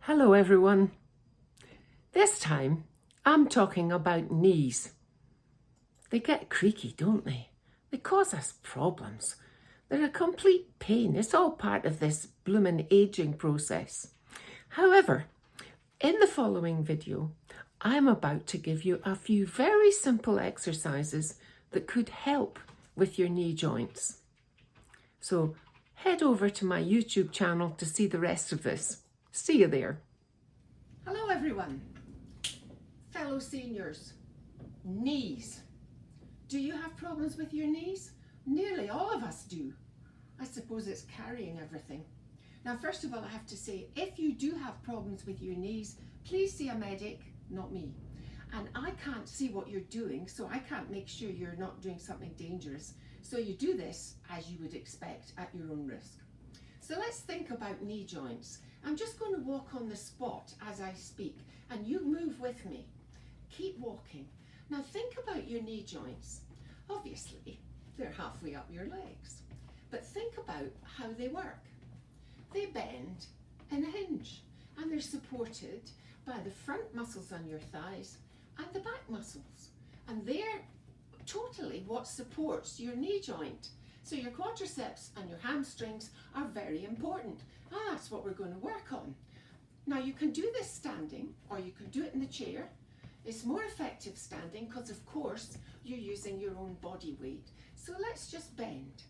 Hello everyone. This time I'm talking about knees. They get creaky, don't they? They cause us problems. They're a complete pain. It's all part of this bloomin' aging process. However, in the following video, I'm about to give you a few very simple exercises that could help with your knee joints. So head over to my YouTube channel to see the rest of this. See you there. Hello everyone, fellow seniors. Knees. Do you have problems with your knees? Nearly all of us do. I suppose it's carrying everything. Now, first of all, I have to say, if you do have problems with your knees, please see a medic, not me. And I can't see what you're doing, so I can't make sure you're not doing something dangerous. So you do this as you would expect at your own risk. So let's think about knee joints. I'm just going to walk on the spot as I speak, and you move with me. Keep walking. Now think about your knee joints. Obviously, they're halfway up your legs, but think about how they work. They bend and hinge, and they're supported by the front muscles on your thighs and the back muscles, and they're totally what supports your knee joint. So your quadriceps and your hamstrings are very important, and that's what we're going to work on. Now you can do this standing, or you can do it in the chair. It's more effective standing because, of course, you're using your own body weight. So let's just bend.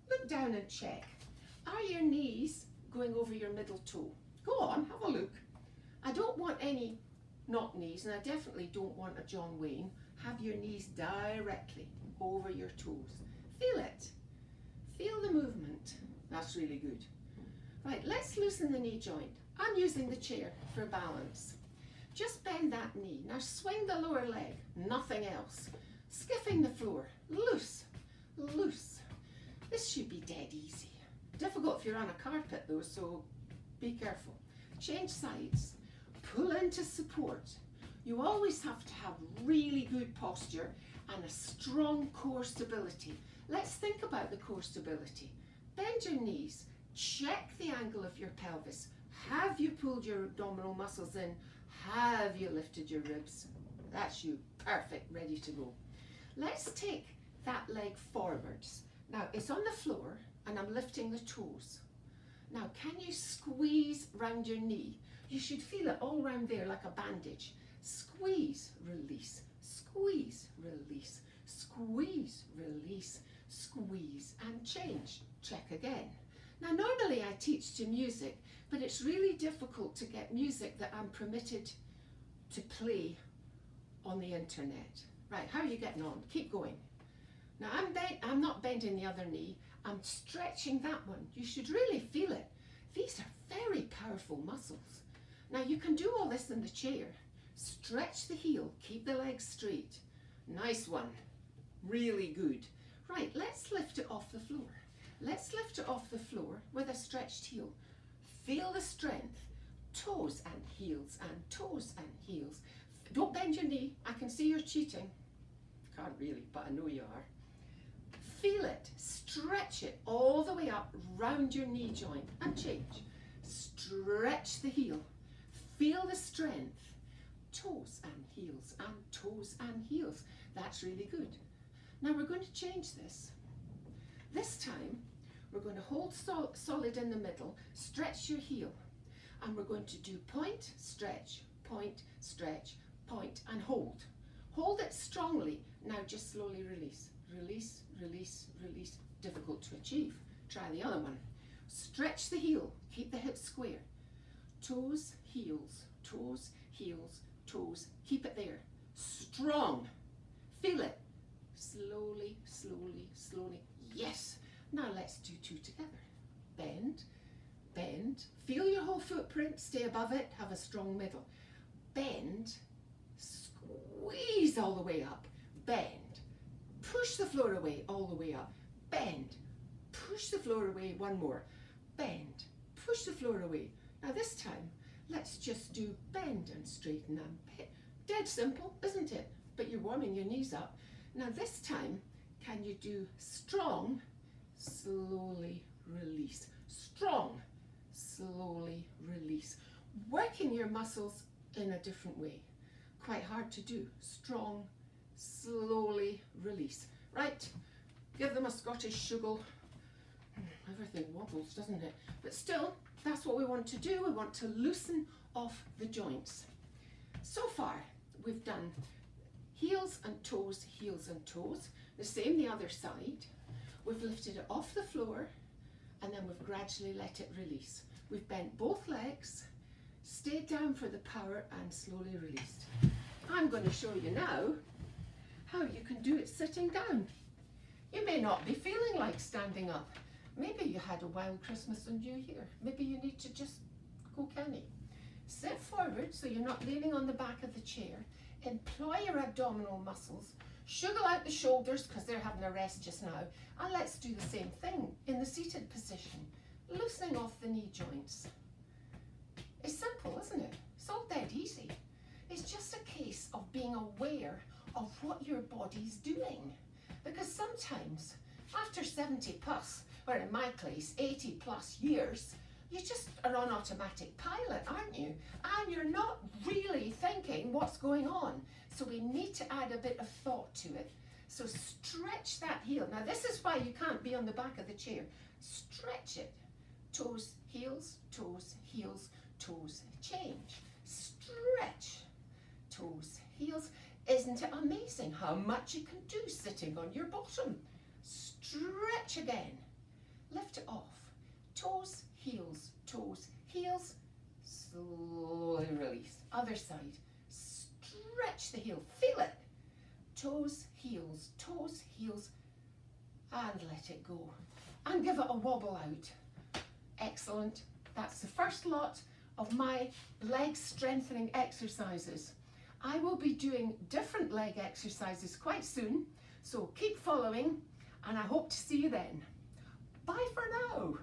Look down and check. Are your knees going over your middle toe? Go on, have a look. I don't want any knock knees, and I definitely don't want a John Wayne. Have your knees directly over your toes. Feel it. Feel the movement. That's really good. Right, let's loosen the knee joint. I'm using the chair for balance. Just bend that knee. Now swing the lower leg, nothing else. Skiffing the floor, loose, loose. This should be dead easy. Difficult if you're on a carpet though, so be careful. Change sides, pull into support. You always have to have really good posture and a strong core stability. Let's think about the core stability. Bend your knees, check the angle of your pelvis. Have you pulled your abdominal muscles in? Have you lifted your ribs? That's you, perfect, ready to go. Let's take that leg forwards. Now it's on the floor and I'm lifting the toes. Now can you squeeze round your knee? You should feel it all round there like a bandage. Squeeze, release, squeeze, release, squeeze, release, squeeze, and change. Check again. Now normally I teach to music, but it's really difficult to get music that I'm permitted to play on the internet. Right, how are you getting on? Keep going. Now I'm not bending the other knee, I'm stretching that one. You should really feel it. These are very powerful muscles. Now you can do all this in the chair. Stretch the heel, keep the legs straight. Nice one, really good. Right, let's lift it off the floor. Let's lift it off the floor with a stretched heel. Feel the strength, toes and heels and toes and heels. Don't bend your knee, I can see you're cheating. Can't really, but I know you are. Feel it, stretch it all the way up round your knee joint and change. Stretch the heel, feel the strength, toes and heels and toes and heels. That's really good. Now we're going to change this. This time we're going to hold solid in the middle, stretch your heel, and we're going to do point, stretch, point, and hold. Hold it strongly. Now just slowly release, release, release, release. Difficult to achieve. Try the other one. Stretch the heel, keep the hips square. Toes, heels, toes, heels, toes. Keep it there. Strong. Feel it. Slowly, slowly, slowly. Yes. Now let's do two together. Bend, bend. Feel your whole footprint. Stay above it. Have a strong middle. Bend. Squeeze all the way up. Bend. Push the floor away all the way up. Bend. Push the floor away. One more. Bend. Push the floor away. Now this time, let's just do bend and straighten them. Dead simple, isn't it? But you're warming your knees up. Now this time, can you do strong, slowly release. Strong, slowly release. working your muscles in a different way. Quite hard to do. Strong, slowly release. Right, give them a Scottish shugle. Everything wobbles, doesn't it? But still, that's what we want to do. We want to loosen off the joints. So far, we've done heels and toes, heels and toes. The same the other side. We've lifted it off the floor and then we've gradually let it release. We've bent both legs, stayed down for the power and slowly released. I'm going to show you now how you can do it sitting down. You may not be feeling like standing up. Maybe you had a wild Christmas and New Year. Maybe you need to just go canny. Sit forward so you're not leaning on the back of the chair. Employ your abdominal muscles. Shugle out the shoulders because they're having a rest just now. And let's do the same thing in the seated position. Loosening off the knee joints. It's simple, isn't it? It's all dead easy. It's just a case of being aware of what your body's doing. Because sometimes, after 70 plus, or in my case, 80 plus years, you just are on automatic pilot, aren't you? And you're not really thinking what's going on. So we need to add a bit of thought to it. So stretch that heel. Now this is why you can't be on the back of the chair. Stretch it. Toes, heels, toes, heels, toes, change. Stretch. Toes, heels. Isn't it amazing how much you can do sitting on your bottom? Stretch again. Lift it off. Toes, heels, toes, heels. Slowly release. Other side. Stretch the heel. Feel it. Toes, heels, and let it go. And give it a wobble out. Excellent. That's the first lot of my leg strengthening exercises. I will be doing different leg exercises quite soon, so keep following and I hope to see you then. Bye for now.